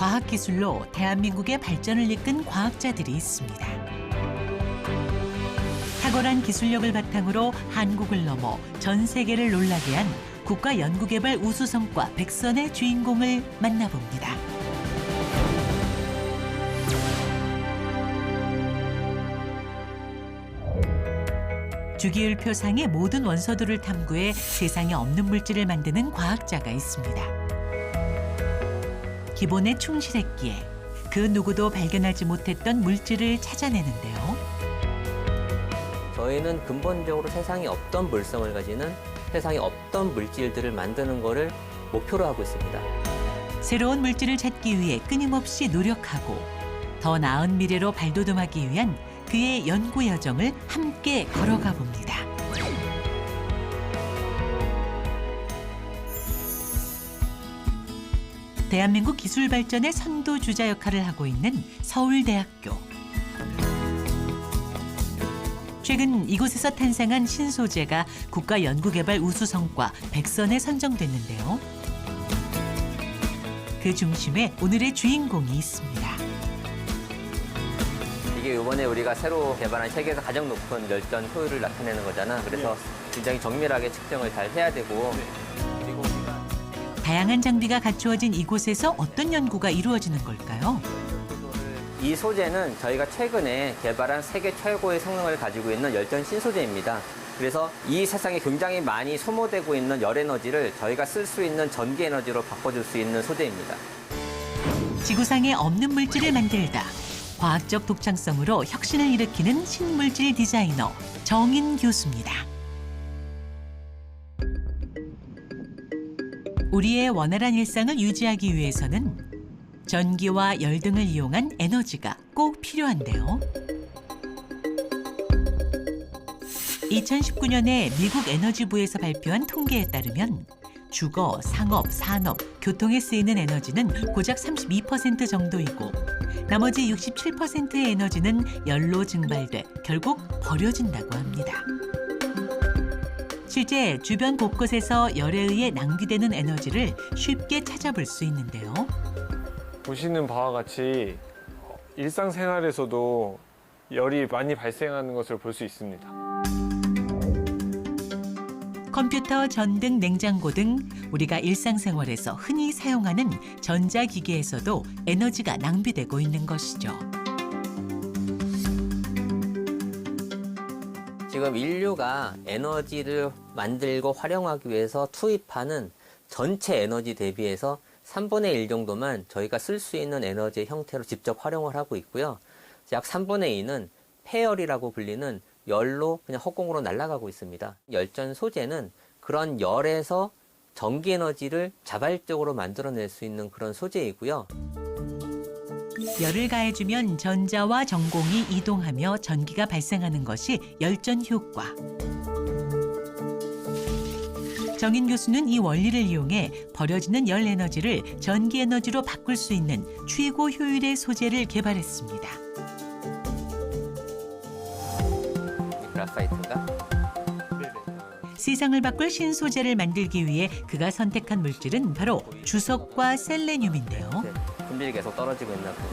과학기술로 대한민국의 발전을 이끈 과학자들이 있습니다. 탁월한 기술력을 바탕으로 한국을 넘어 전 세계를 놀라게 한 국가연구개발 우수성과 백선의 주인공을 만나봅니다. 주기율표상의 모든 원소들을 탐구해 세상에 없는 물질을 만드는 과학자가 있습니다. 기본에 충실했기에 그 누구도 발견하지 못했던 물질을 찾아내는데요. 저희는 근본적으로 세상에 없던 물성을 가지는 세상에 없던 물질들을 만드는 것을 목표로 하고 있습니다. 새로운 물질을 찾기 위해 끊임없이 노력하고 더 나은 미래로 발돋움하기 위한 그의 연구 여정을 함께 걸어가 봅니다. 대한민국 기술 발전의 선도주자 역할을 하고 있는 서울대학교. 최근 이곳에서 탄생한 신소재가 국가연구개발 우수성과 백선에 선정됐는데요. 그 중심에 오늘의 주인공이 있습니다. 이게 이번에 우리가 새로 개발한 세계에서 가장 높은 열전 효율을 나타내는 거잖아. 그래서 굉장히 정밀하게 측정을 잘 해야 되고 그리고 우리가 다양한 장비가 갖추어진 이곳에서 어떤 연구가 이루어지는 걸까요? 이 소재는 저희가 최근에 개발한 세계 최고의 성능을 가지고 있는 열전 신소재입니다. 그래서 이 세상에 굉장히 많이 소모되고 있는 열 에너지를 저희가 쓸 수 있는 전기 에너지로 바꿔줄 수 있는 소재입니다. 지구상에 없는 물질을 만들다. 과학적 독창성으로 혁신을 일으키는 신물질 디자이너 정인 교수입니다. 우리의 원활한 일상을 유지하기 위해서는 전기와 열 등을 이용한 에너지가 꼭 필요한데요. 2019년에 미국 에너지부에서 발표한 통계에 따르면 주거, 상업, 산업, 교통에 쓰이는 에너지는 고작 32% 정도이고 나머지 67%의 에너지는 열로 증발돼 결국 버려진다고 합니다. 실제 주변 곳곳에서 열에 의해 낭비되는 에너지를 쉽게 찾아볼 수 있는데요. 보시는 바와 같이 일상생활에서도 열이 많이 발생하는 것을 볼 수 있습니다. 컴퓨터, 전등, 냉장고 등 우리가 일상생활에서 흔히 사용하는 전자기기에서도 에너지가 낭비되고 있는 것이죠. 지금 인류가 에너지를 만들고 활용하기 위해서 투입하는 전체 에너지 대비해서 3분의 1 정도만 저희가 쓸 수 있는 에너지의 형태로 직접 활용을 하고 있고요. 약 3분의 2는 폐열이라고 불리는 열로 그냥 허공으로 날아가고 있습니다. 열전 소재는 그런 열에서 전기 에너지를 자발적으로 만들어낼 수 있는 그런 소재이고요. 열을 가해주면 전자와 전공이 이동하며 전기가 발생하는 것이 열전 효과. 정인 교수는 이 원리를 이용해 버려지는 열 에너지를 전기 에너지로 바꿀 수 있는 최고 효율의 소재를 개발했습니다. 그라파이트가 세상을 바꿀 신소재를 만들기 위해 그가 선택한 물질은 바로 주석과 셀레늄인데요. 분질이 계속 떨어지고 있나 보요.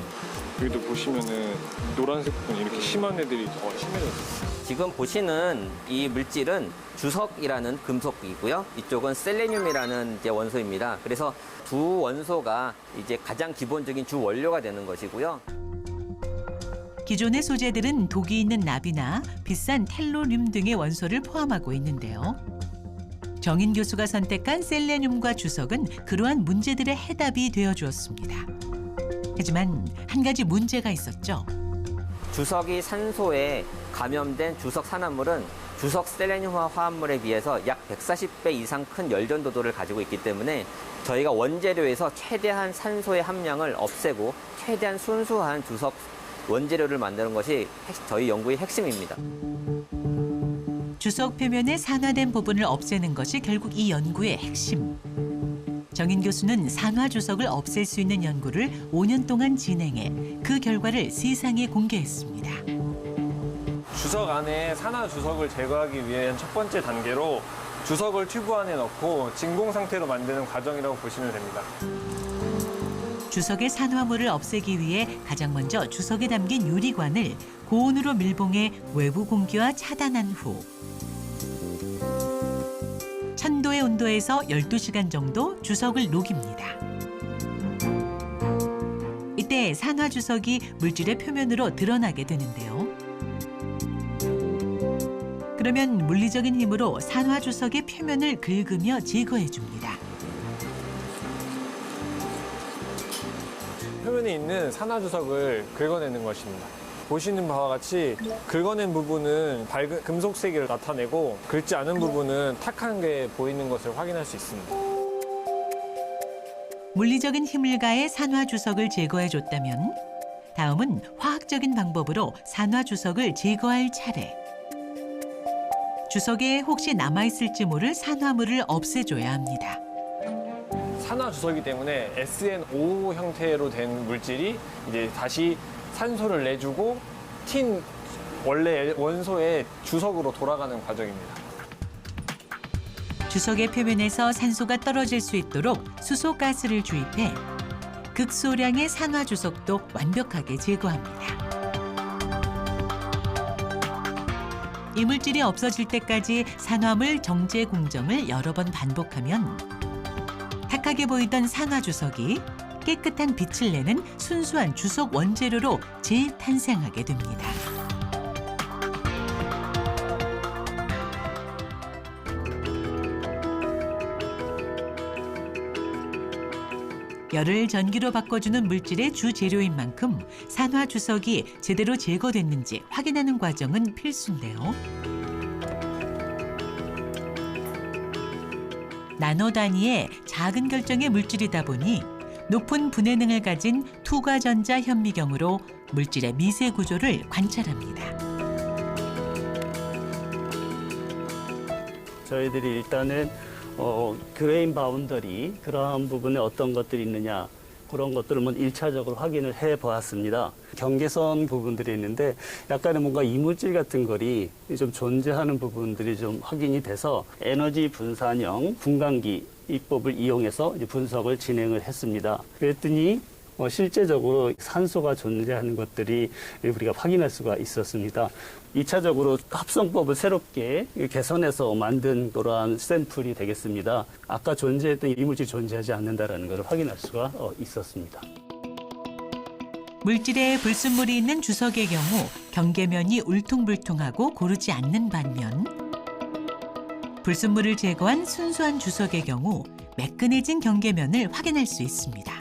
여기도 보시면은 노란색 부분 이렇게 심한 애들이 더 심해졌어요. 지금 보시는 이 물질은 주석이라는 금속이고요. 이쪽은 셀레늄이라는 이제 원소입니다. 그래서 두 원소가 이제 가장 기본적인 주 원료가 되는 것이고요. 기존의 소재들은 독이 있는 납이나 비싼 텔로륨 등의 원소를 포함하고 있는데요. 정인 교수가 선택한 셀레늄과 주석은 그러한 문제들의 해답이 되어주었습니다. 하지만 한 가지 문제가 있었죠. 주석이 산소에 감염된 주석 산화물은 주석 셀레늄화 화합물에 비해서 약 140배 이상 큰 열전도도를 가지고 있기 때문에 저희가 원재료에서 최대한 산소의 함량을 없애고 최대한 순수한 주석 원재료를 만드는 것이 저희 연구의 핵심입니다. 주석 표면의 산화된 부분을 없애는 것이 결국 이 연구의 핵심. 정인 교수는 산화 주석을 없앨 수 있는 연구를 5년 동안 진행해 그 결과를 세상에 공개했습니다. 주석 안에 산화 주석을 제거하기 위한 첫 번째 단계로 주석을 튜브 안에 넣고 진공 상태로 만드는 과정이라고 보시면 됩니다. 주석의 산화물을 없애기 위해 가장 먼저 주석에 담긴 유리관을 고온으로 밀봉해 외부 공기와 차단한 후 1000도의 온도에서 12시간 정도 주석을 녹입니다. 이때 산화 주석이 물질의 표면으로 드러나게 되는데요. 그러면 물리적인 힘으로 산화 주석의 표면을 긁으며 제거해 줍니다. 표면에 있는 산화주석을 긁어내는 것입니다. 보시는 바와 같이 긁어낸 부분은 밝은 금속색을 나타내고 긁지 않은 부분은 탁한 게 보이는 것을 확인할 수 있습니다. 물리적인 힘을 가해 산화 주석을 제거해 줬다면 다음은 화학적인 방법으로 산화 주석을 제거할 차례. 주석에 혹시 남아있을지 모를 산화물을 없애줘야 합니다. 산화주석이기 때문에 SNO 형태로 된 물질이 이제 다시 산소를 내주고 튄 원래 원소의 주석으로 돌아가는 과정입니다. 주석의 표면에서 산소가 떨어질 수 있도록 수소가스를 주입해 극소량의 산화 주석도 완벽하게 제거합니다. 이물질이 없어질 때까지 산화물 정제 공정을 여러 번 반복하면 탁하게 보이던 산화 주석이 깨끗한 빛을 내는 순수한 주석 원재료로 재탄생하게 됩니다. 열을 전기로 바꿔주는 물질의 주재료인 만큼 산화 주석이 제대로 제거됐는지 확인하는 과정은 필수인데요. 나노 단위의 작은 결정의 물질이다 보니 높은 분해능을 가진 투과전자 현미경으로 물질의 미세 구조를 관찰합니다. 저희들이 일단은 그레인 바운더리 그러한 부분에 어떤 것들이 있느냐 그런 것들을 먼저 1차적으로 확인을 해보았습니다. 경계선 부분들이 있는데 약간의 뭔가 이물질 같은 것이 좀 존재하는 부분들이 좀 확인이 돼서 에너지 분산형 분광기 이법을 이용해서 이제 분석을 진행을 했습니다. 그랬더니 실제적으로 산소가 존재하는 것들이 우리가 확인할 수가 있었습니다. 2차적으로 합성법을 새롭게 개선해서 만든 그러한 샘플이 되겠습니다. 아까 존재했던 이물질이 존재하지 않는다는 것을 확인할 수가 있었습니다. 물질에 불순물이 있는 주석의 경우 경계면이 울퉁불퉁하고 고르지 않는 반면 불순물을 제거한 순수한 주석의 경우 매끈해진 경계면을 확인할 수 있습니다.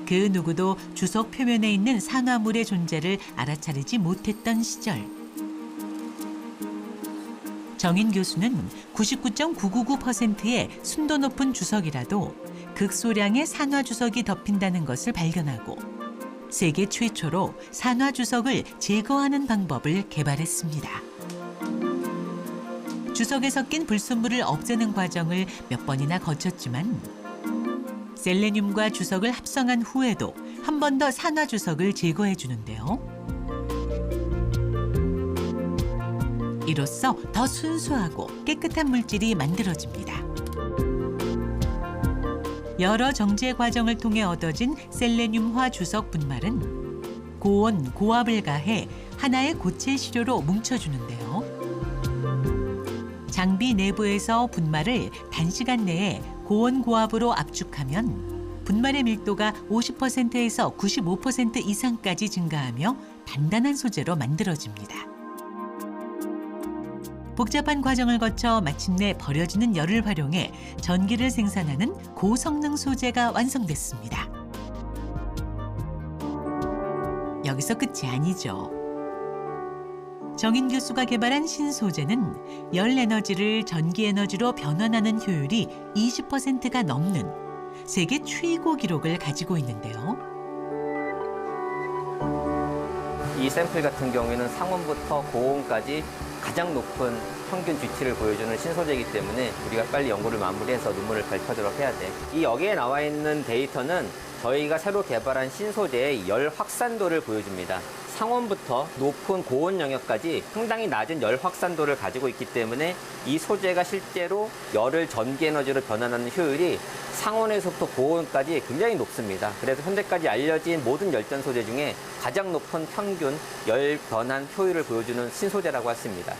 그 누구도 주석 표면에 있는 산화물의 존재를 알아차리지 못했던 시절. 정인 교수는 99.999%의 순도 높은 주석이라도 극소량의 산화 주석이 덮인다는 것을 발견하고 세계 최초로 산화 주석을 제거하는 방법을 개발했습니다. 주석에 섞인 불순물을 없애는 과정을 몇 번이나 거쳤지만 셀레늄과 주석을 합성한 후에도 한 번 더 산화 주석을 제거해 주는데요. 이로써 더 순수하고 깨끗한 물질이 만들어집니다. 여러 정제 과정을 통해 얻어진 셀레늄화 주석 분말은 고온, 고압을 가해 하나의 고체 시료로 뭉쳐주는데요. 장비 내부에서 분말을 단시간 내에 고온 고압으로 압축하면 분말의 밀도가 50%에서 95% 이상까지 증가하며 단단한 소재로 만들어집니다. 복잡한 과정을 거쳐 마침내 버려지는 열을 활용해 전기를 생산하는 고성능 소재가 완성됐습니다. 여기서 끝이 아니죠. 정인 교수가 개발한 신소재는 열 에너지를 전기 에너지로 변환하는 효율이 20%가 넘는 세계 최고 기록을 가지고 있는데요. 이 샘플 같은 경우에는 상온부터 고온까지 가장 높은 평균 GT를 보여주는 신소재이기 때문에 우리가 빨리 연구를 마무리해서 논문을 발표하도록 해야 돼. 이 여기에 나와 있는 데이터는 저희가 새로 개발한 신소재의 열 확산도를 보여줍니다. 상온부터 높은 고온 영역까지 상당히 낮은 열 확산도를 가지고 있기 때문에 이 소재가 실제로 열을 전기 에너지로 변환하는 효율이 상온에서부터 고온까지 굉장히 높습니다. 그래서 현재까지 알려진 모든 열전 소재 중에 가장 높은 평균 열 변환 효율을 보여주는 신소재라고 했습니다.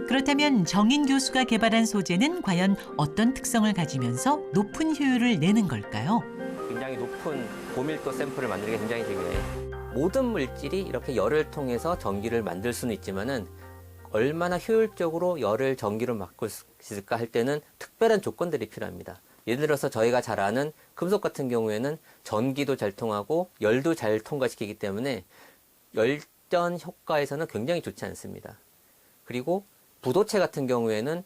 그렇다면 정인 교수가 개발한 소재는 과연 어떤 특성을 가지면서 높은 효율을 내는 걸까요? 굉장히 높은 고밀도 샘플을 만들기 굉장히 중요해요. 모든 물질이 이렇게 열을 통해서 전기를 만들 수는 있지만은 얼마나 효율적으로 열을 전기로 바꿀 수 있을까 할 때는 특별한 조건들이 필요합니다. 예를 들어서 저희가 잘 아는 금속 같은 경우에는 전기도 잘 통하고 열도 잘 통과시키기 때문에 열전 효과에서는 굉장히 좋지 않습니다. 그리고 부도체 같은 경우에는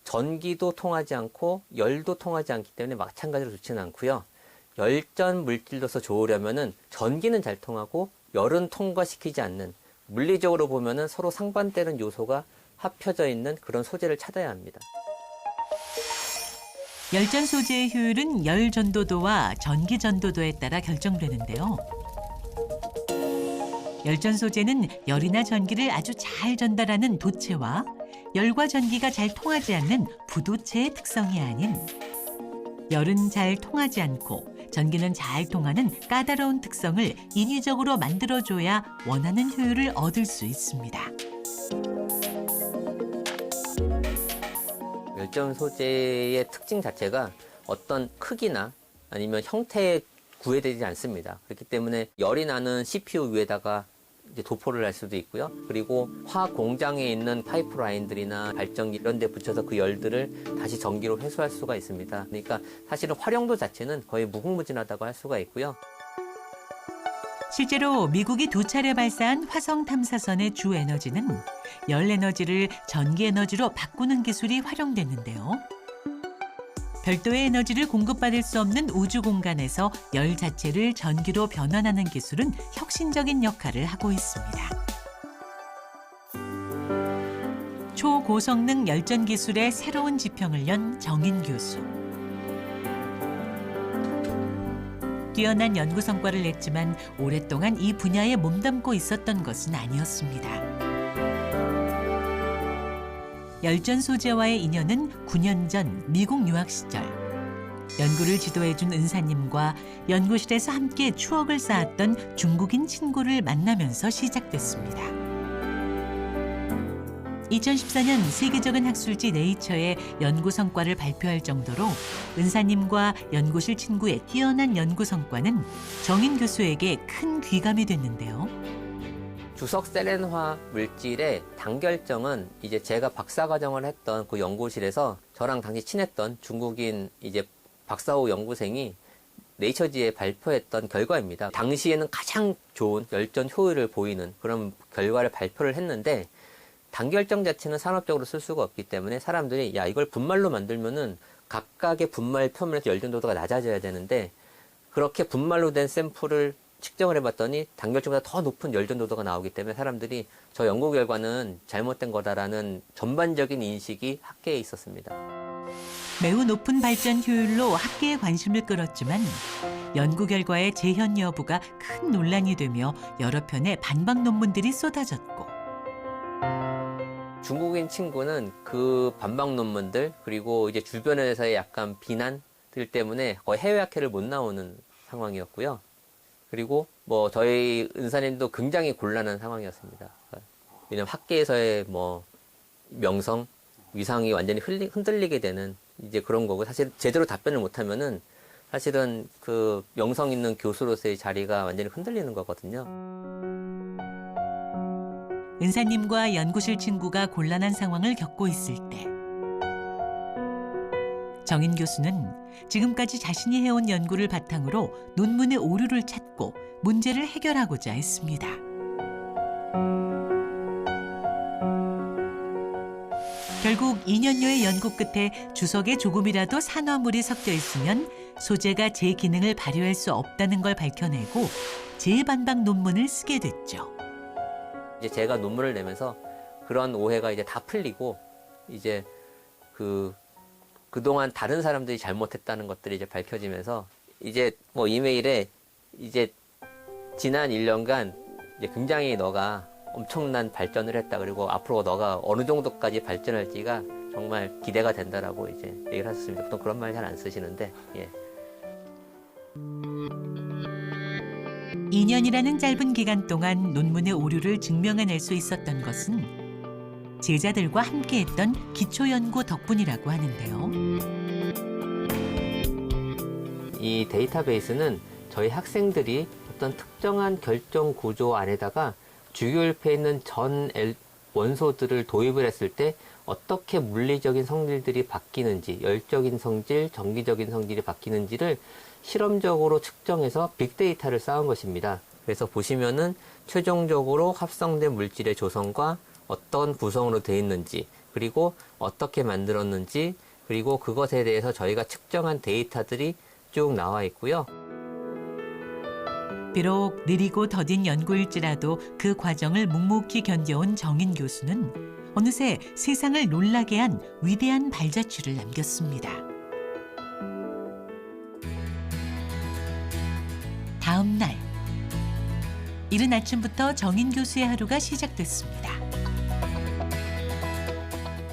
전기도 통하지 않고 열도 통하지 않기 때문에 마찬가지로 좋지는 않고요. 열전 물질로서 좋으려면은 전기는 잘 통하고 열은 통과시키지 않는, 물리적으로 보면은 서로 상반되는 요소가 합혀져 있는 그런 소재를 찾아야 합니다. 열전 소재의 효율은 열 전도도와 전기 전도도에 따라 결정되는데요. 열전 소재는 열이나 전기를 아주 잘 전달하는 도체와 열과 전기가 잘 통하지 않는 부도체의 특성이 아닌 열은 잘 통하지 않고 전기는 잘 통하는 까다로운 특성을 인위적으로 만들어줘야 원하는 효율을 얻을 수 있습니다. 열전 소재의 특징 자체가 어떤 크기나 아니면 형태에 구애되지 않습니다. 그렇기 때문에 열이 나는 CPU 위에다가 이제 도포를 할 수도 있고요. 그리고 화학 공장에 있는 파이프라인들이나 발전기 이런 데 붙여서 그 열들을 다시 전기로 회수할 수가 있습니다. 그러니까 사실은 활용도 자체는 거의 무궁무진하다고 할 수가 있고요. 실제로 미국이 2차례 발사한 화성 탐사선의 주 에너지는 열 에너지를 전기 에너지로 바꾸는 기술이 활용됐는데요. 별도의 에너지를 공급받을 수 없는 우주 공간에서 열 자체를 전기로 변환하는 기술은 혁신적인 역할을 하고 있습니다. 초고성능 열전 기술의 새로운 지평을 연 정인 교수. 뛰어난 연구 성과를 냈지만 오랫동안 이 분야에 몸담고 있었던 것은 아니었습니다. 열전 소재와의 인연은 9년 전 미국 유학 시절. 연구를 지도해준 은사님과 연구실에서 함께 추억을 쌓았던 중국인 친구를 만나면서 시작됐습니다. 2014년 세계적인 학술지 네이처에 연구 성과를 발표할 정도로 은사님과 연구실 친구의 뛰어난 연구 성과는 정인 교수에게 큰 귀감이 됐는데요. 주석 세렌화 물질의 단결정은 이제 제가 박사과정을 했던 그 연구실에서 저랑 당시 친했던 중국인 이제 박사호 연구생이 네이처지에 발표했던 결과입니다. 당시에는 가장 좋은 열전 효율을 보이는 그런 결과를 발표를 했는데 단결정 자체는 산업적으로 쓸 수가 없기 때문에 사람들이 야 이걸 분말로 만들면은 각각의 분말 표면에서 열전도도가 낮아져야 되는데 그렇게 분말로 된 샘플을 측정을 해봤더니 단결정보다 더 높은 열전도도가 나오기 때문에 사람들이 저 연구 결과는 잘못된 거다라는 전반적인 인식이 학계에 있었습니다. 매우 높은 발전 효율로 학계의 관심을 끌었지만 연구 결과의 재현 여부가 큰 논란이 되며 여러 편의 반박 논문들이 쏟아졌고 중국인 친구는 그 반박 논문들 그리고 이제 주변에서의 약간 비난들 때문에 거의 해외 학회를 못 나오는 상황이었고요. 그리고 뭐 저희 은사님도 굉장히 곤란한 상황이었습니다. 왜냐면 학계에서의 뭐 명성, 위상이 완전히 흔들리게 되는 이제 그런 거고 사실 제대로 답변을 못하면은 사실은 그 명성 있는 교수로서의 자리가 완전히 흔들리는 거거든요. 은사님과 연구실 친구가 곤란한 상황을 겪고 있을 때 정인 교수는 지금까지 자신이 해온 연구를 바탕으로 논문의 오류를 찾고 문제를 해결하고자 했습니다. 결국 2년여의 연구 끝에 주석에 조금이라도 산화물이 섞여 있으면 소재가 제 기능을 발휘할 수 없다는 걸 밝혀내고 재반박 논문을 쓰게 됐죠. 이제 제가 논문을 내면서 그런 오해가 이제 다 풀리고 이제 그동안 다른 사람들이 잘못했다는 것들이 이제 밝혀지면서 이제 뭐 이메일에 이제 지난 1년간 이제 굉장히 너가 엄청난 발전을 했다. 그리고 앞으로 너가 어느 정도까지 발전할지가 정말 기대가 된다라고 이제 얘기를 하셨습니다. 보통 그런 말 잘 안 쓰시는데, 예. 2년이라는 짧은 기간 동안 논문의 오류를 증명해낼 수 있었던 것은 제자들과 함께했던 기초연구 덕분이라고 하는데요. 이 데이터베이스는 저희 학생들이 어떤 특정한 결정 구조 안에다가 주기율표에 있는 전 원소들을 도입을 했을 때 어떻게 물리적인 성질들이 바뀌는지, 열적인 성질, 전기적인 성질이 바뀌는지를 실험적으로 측정해서 빅데이터를 쌓은 것입니다. 그래서 보시면은 최종적으로 합성된 물질의 조성과 어떤 구성으로 되어 있는지, 그리고 어떻게 만들었는지, 그리고 그것에 대해서 저희가 측정한 데이터들이 쭉 나와 있고요. 비록 느리고 더딘 연구일지라도 그 과정을 묵묵히 견뎌온 정인 교수는 어느새 세상을 놀라게 한 위대한 발자취를 남겼습니다. 다음 날, 이른 아침부터 정인 교수의 하루가 시작됐습니다.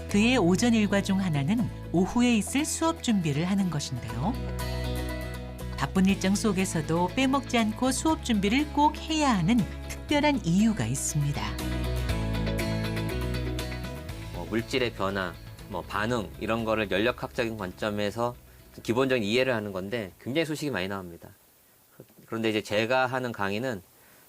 그의 오전 일과 중 하나는 오후에 있을 수업 준비를 하는 것인데요. 바쁜 일정 속에서도 빼먹지 않고 수업 준비를 꼭 해야 하는 특별한 이유가 있습니다. 물질의 변화, 반응 이런 거를 연력학적인 관점에서 기본적인 이해를 하는 건데 굉장히 수식이 많이 나옵니다. 그런데 이제 제가 하는 강의는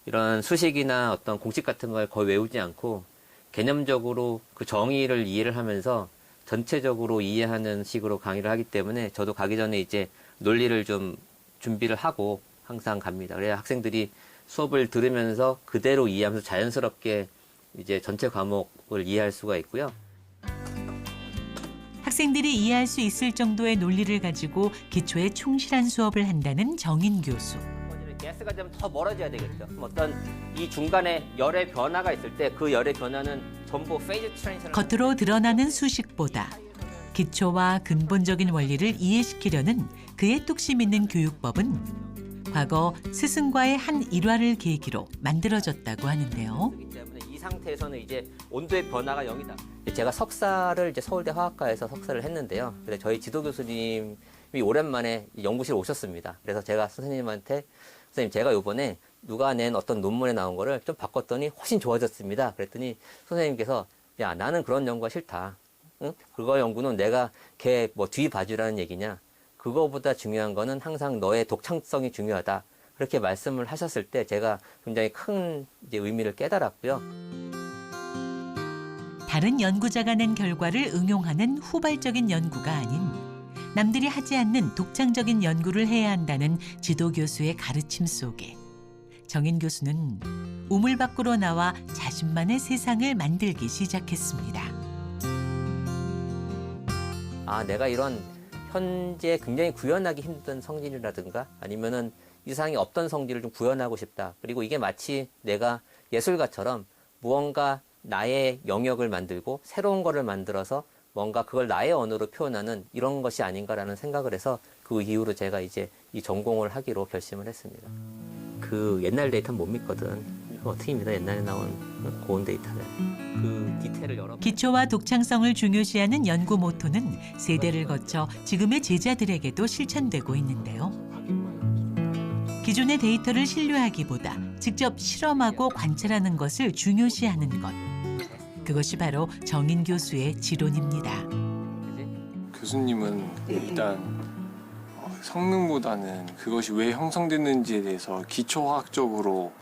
이런 수식이나 어떤 공식 같은 걸 거의 외우지 않고 개념적으로 그 정의를 이해를 하면서 전체적으로 이해하는 식으로 강의를 하기 때문에 저도 가기 전에 이제 논리를 좀 준비를 하고 항상 갑니다. 그래야 학생들이 수업을 들으면서 그대로 이해하면서 자연스럽게 이제 전체 과목을 이해할 수가 있고요. 학생들이 이해할 수 있을 정도의 논리를 가지고 기초에 충실한 수업을 한다는 정인 교수. 가스가 되면 더 멀어져야 되겠죠. 어떤 이 중간에 열의 변화가 있을 때 그 열의 변화는 전부 페이즈 트랜지션. 겉으로 드러나는 수식보다 기초와 근본적인 원리를 이해시키려는 그의 뚝심 있는 교육법은 과거 스승과의 한 일화를 계기로 만들어졌다고 하는데요. 때문에 이 상태에서는 이제 온도의 변화가 0이다. 제가 석사를 이제 서울대 화학과에서 석사를 했는데요. 근데 저희 지도 교수님이 오랜만에 연구실 오셨습니다. 그래서 제가 선생님한테 선생님 제가 이번에 누가 낸 어떤 논문에 나온 거를 좀 바꿨더니 훨씬 좋아졌습니다. 그랬더니 선생님께서 야 나는 그런 연구가 싫다. 응? 그거 연구는 내가 걔 뒤 봐주라는 얘기냐. 그거보다 중요한 거는 항상 너의 독창성이 중요하다. 그렇게 말씀을 하셨을 때 제가 굉장히 큰 이제 의미를 깨달았고요. 다른 연구자가 낸 결과를 응용하는 후발적인 연구가 아닌 남들이 하지 않는 독창적인 연구를 해야 한다는 지도 교수의 가르침 속에 정인 교수는 우물 밖으로 나와 자신만의 세상을 만들기 시작했습니다. 아, 내가 이런 현재 굉장히 구현하기 힘든 성질이라든가 아니면은 이 세상에 없던 성질을 좀 구현하고 싶다. 그리고 이게 마치 내가 예술가처럼 무언가 나의 영역을 만들고 새로운 거를 만들어서 뭔가 그걸 나의 언어로 표현하는 이런 것이 아닌가라는 생각을 해서 그 이후로 제가 이제 이 전공을 하기로 결심을 했습니다. 그 옛날 데이터는 못 믿거든. 어떻게 믿어? 옛날에 나온 고온 데이터를. 그 디테일을 여러 기초와 독창성을 중요시하는 연구 모토는 세대를 거쳐 지금의 제자들에게도 실천되고 있는데요. 기존의 데이터를 신뢰하기보다 직접 실험하고 관찰하는 것을 중요시하는 것. 그것이 바로 정인 교수의 지론입니다. 교수님은 일단 성능보다는 그것이 왜 형성됐는지에 대해서 기초화학적으로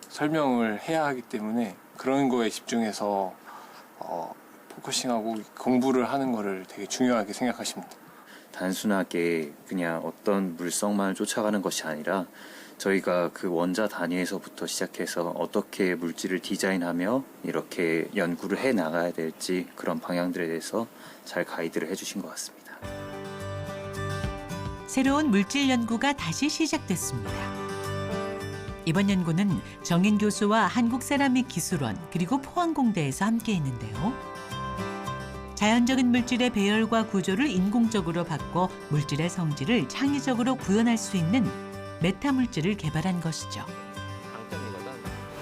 설명을 해야 하기 때문에 그런 거에 집중해서 포커싱하고 공부를 하는 거를 되게 중요하게 생각하십니다. 단순하게 그냥 어떤 물성만을 쫓아가는 것이 아니라 저희가 그 원자 단위에서부터 시작해서 어떻게 물질을 디자인하며 이렇게 연구를 해 나가야 될지 그런 방향들에 대해서 잘 가이드를 해주신 것 같습니다. 새로운 물질 연구가 다시 시작됐습니다. 이번 연구는 정인 교수와 한국세라믹기술원 그리고 포항공대에서 함께했는데요. 자연적인 물질의 배열과 구조를 인공적으로 바꿔 물질의 성질을 창의적으로 구현할 수 있는 메타물질을 개발한 것이죠.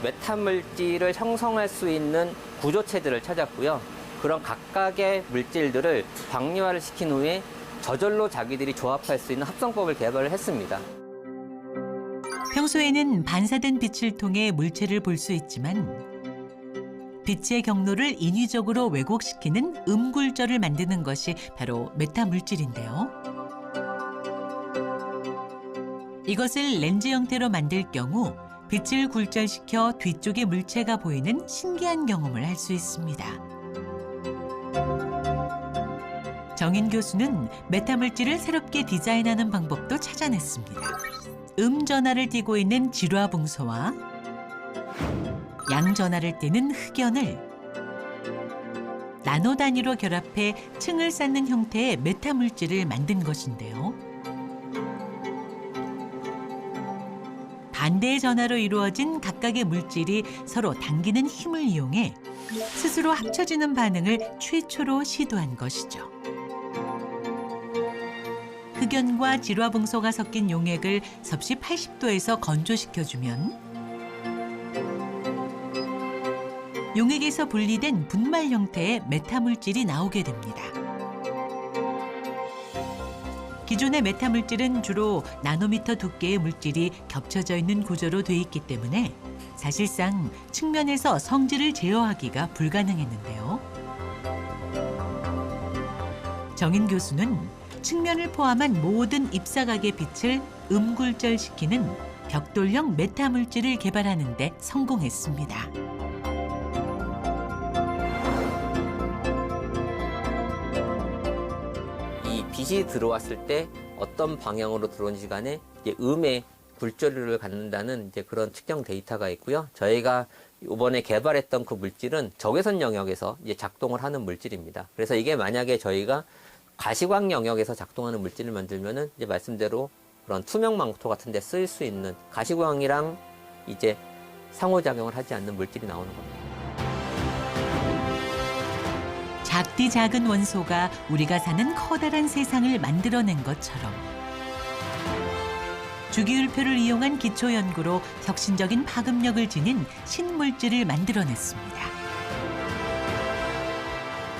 메탄 물질을 형성할 수 있는 구조체들을 찾았고요. 그런 각각의 물질들을 방류화를 시킨 후에 저절로 자기들이 조합할 수 있는 합성법을 개발을 했습니다. 평소에는 반사된 빛을 통해 물체를 볼 수 있지만 빛의 경로를 인위적으로 왜곡시키는 음굴절을 만드는 것이 바로 메타 물질인데요. 이것을 렌즈 형태로 만들 경우 빛을 굴절시켜 뒤쪽의 물체가 보이는 신기한 경험을 할 수 있습니다. 정인 교수는 메타 물질을 새롭게 디자인하는 방법도 찾아냈습니다. 음전하를 띠고 있는 질화붕소와 양전하를 띠는 흑연을 나노 단위로 결합해 층을 쌓는 형태의 메타 물질을 만든 것인데요. 반대의 전하로 이루어진 각각의 물질이 서로 당기는 힘을 이용해 스스로 합쳐지는 반응을 최초로 시도한 것이죠. 흑연과 질화붕소가 섞인 용액을 섭씨 80도에서 건조시켜주면 용액에서 분리된 분말 형태의 메타물질이 나오게 됩니다. 기존의 메타물질은 주로 나노미터 두께의 물질이 겹쳐져 있는 구조로 돼 있기 때문에 사실상 측면에서 성질을 제어하기가 불가능했는데요. 정인 교수는 측면을 포함한 모든 입사각의 빛을 음굴절시키는 벽돌형 메타물질을 개발하는 데 성공했습니다. 이 빛이 들어왔을 때 어떤 방향으로 들어오는지 간에 이제 음의 굴절을 갖는다는 이제 그런 측정 데이터가 있고요. 저희가 이번에 개발했던 그 물질은 적외선 영역에서 이제 작동을 하는 물질입니다. 그래서 이게 만약에 저희가 가시광 영역에서 작동하는 물질을 만들면은 이제 말씀대로 그런 투명 망토 같은 데 쓰일 수 있는 가시광이랑 이제 상호작용을 하지 않는 물질이 나오는 겁니다. 작디 작은 원소가 우리가 사는 커다란 세상을 만들어낸 것처럼 주기율표를 이용한 기초 연구로 혁신적인 파급력을 지닌 신물질을 만들어냈습니다.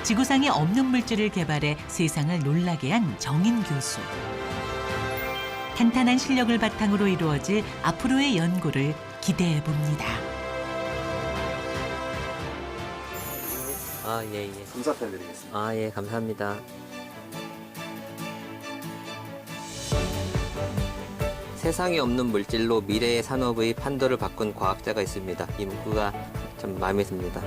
지구상에 없는 물질을 개발해 세상을 놀라게 한 정인 교수. 탄탄한 실력을 바탕으로 이루어질 앞으로의 연구를 기대해 봅니다. 아, 예, 예. 감사드리겠습니다. 아, 예, 감사합니다. 세상에 없는 물질로 미래의 산업의 판도를 바꾼 과학자가 있습니다. 이 문구가 참 마음에 듭니다.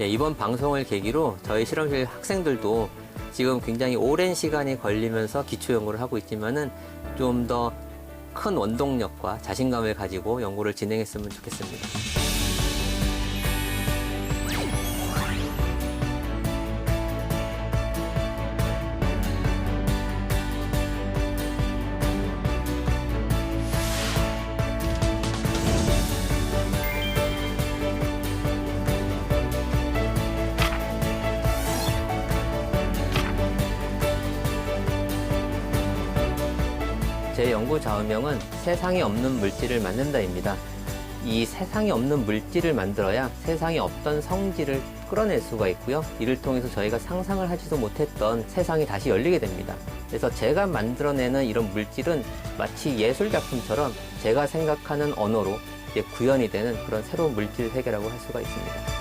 예, 이번 방송을 계기로 저희 실험실 학생들도 지금 굉장히 오랜 시간이 걸리면서 기초 연구를 하고 있지만은 좀 더 큰 원동력과 자신감을 가지고 연구를 진행했으면 좋겠습니다. 제 연구 좌우명은 세상에 없는 물질을 만든다입니다. 이 세상에 없는 물질을 만들어야 세상에 없던 성질을 끌어낼 수가 있고요. 이를 통해서 저희가 상상을 하지도 못했던 세상이 다시 열리게 됩니다. 그래서 제가 만들어내는 이런 물질은 마치 예술작품처럼 제가 생각하는 언어로 이제 구현이 되는 그런 새로운 물질 세계라고 할 수가 있습니다.